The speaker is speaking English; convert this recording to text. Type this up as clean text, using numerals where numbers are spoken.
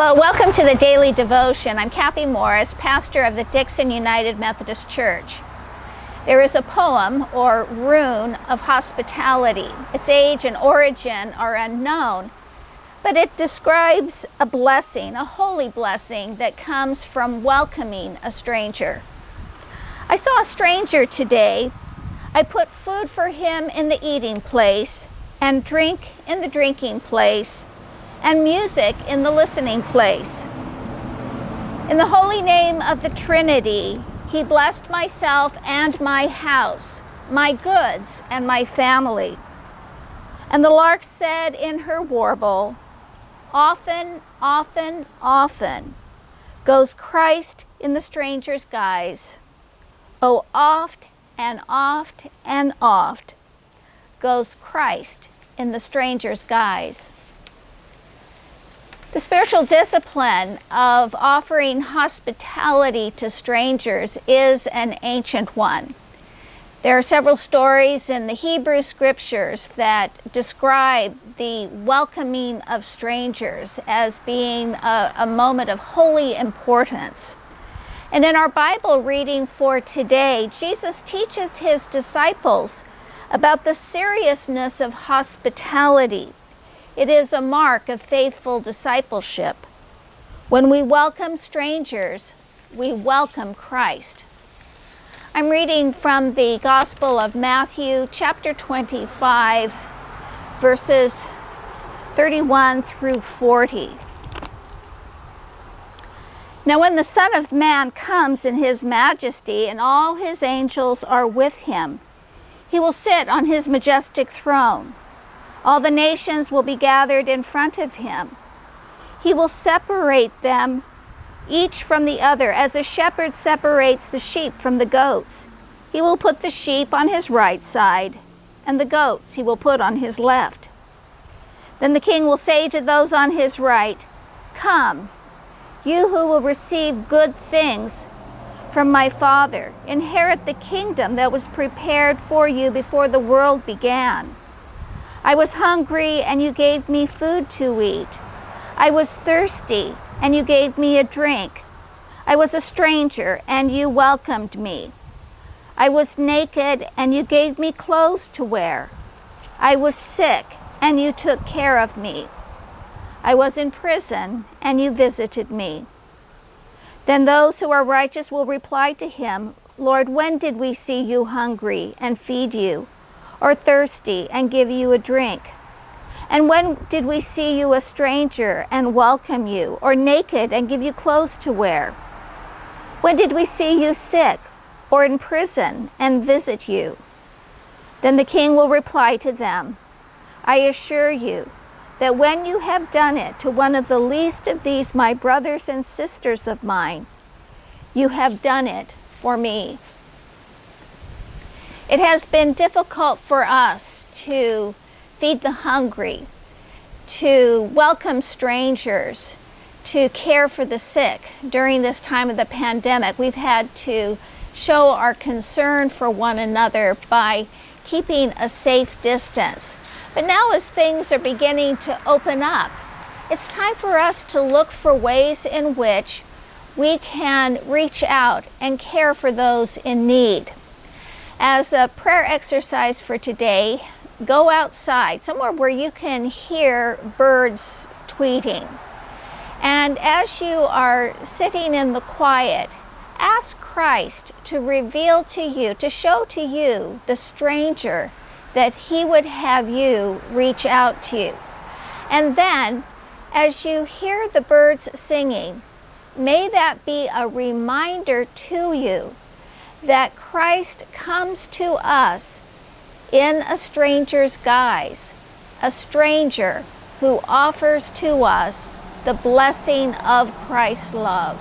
Well, welcome to the Daily Devotion. I'm Kathy Morris, pastor of the Dixon United Methodist Church. There is a poem or rune of hospitality. Its age and origin are unknown, but it describes a blessing, a holy blessing that comes from welcoming a stranger. I saw a stranger today. I put food for him in the eating place and drink in the drinking place and music in the listening place. In the holy name of the Trinity, he blessed myself and my house, my goods and my family. And the lark said in her warble, often, often, often goes Christ in the stranger's guise. Oh, oft and oft and oft goes Christ in the stranger's guise. The spiritual discipline of offering hospitality to strangers is an ancient one. There are several stories in the Hebrew scriptures that describe the welcoming of strangers as being a moment of holy importance. And in our Bible reading for today, Jesus teaches his disciples about the seriousness of hospitality. It is a mark of faithful discipleship. When we welcome strangers, we welcome Christ. I'm reading from the Gospel of Matthew, chapter 25, verses 31 through 40. Now when the Son of Man comes in his majesty and all his angels are with him, he will sit on his majestic throne. All the nations will be gathered in front of him. He will separate them each from the other, as a shepherd separates the sheep from the goats. He will put the sheep on his right side, and the goats he will put on his left. Then the king will say to those on his right, "Come, you who will receive good things from my Father, inherit the kingdom that was prepared for you before the world began. I was hungry, and you gave me food to eat. I was thirsty, and you gave me a drink. I was a stranger, and you welcomed me. I was naked, and you gave me clothes to wear. I was sick, and you took care of me. I was in prison, and you visited me." Then those who are righteous will reply to him, "Lord, when did we see you hungry and feed you, or thirsty and give you a drink? And when did we see you a stranger and welcome you, or naked and give you clothes to wear? When did we see you sick or in prison and visit you?" Then the king will reply to them, "I assure you that when you have done it to one of the least of these my brothers and sisters of mine, you have done it for me." It has been difficult for us to feed the hungry, to welcome strangers, to care for the sick during this time of the pandemic. We've had to show our concern for one another by keeping a safe distance. But now as things are beginning to open up, it's time for us to look for ways in which we can reach out and care for those in need. As a prayer exercise for today, go outside, somewhere where you can hear birds tweeting. And as you are sitting in the quiet, ask Christ to reveal to you, to show to you the stranger that he would have you reach out to. And then, as you hear the birds singing, may that be a reminder to you that Christ comes to us in a stranger's guise, a stranger who offers to us the blessing of Christ's love.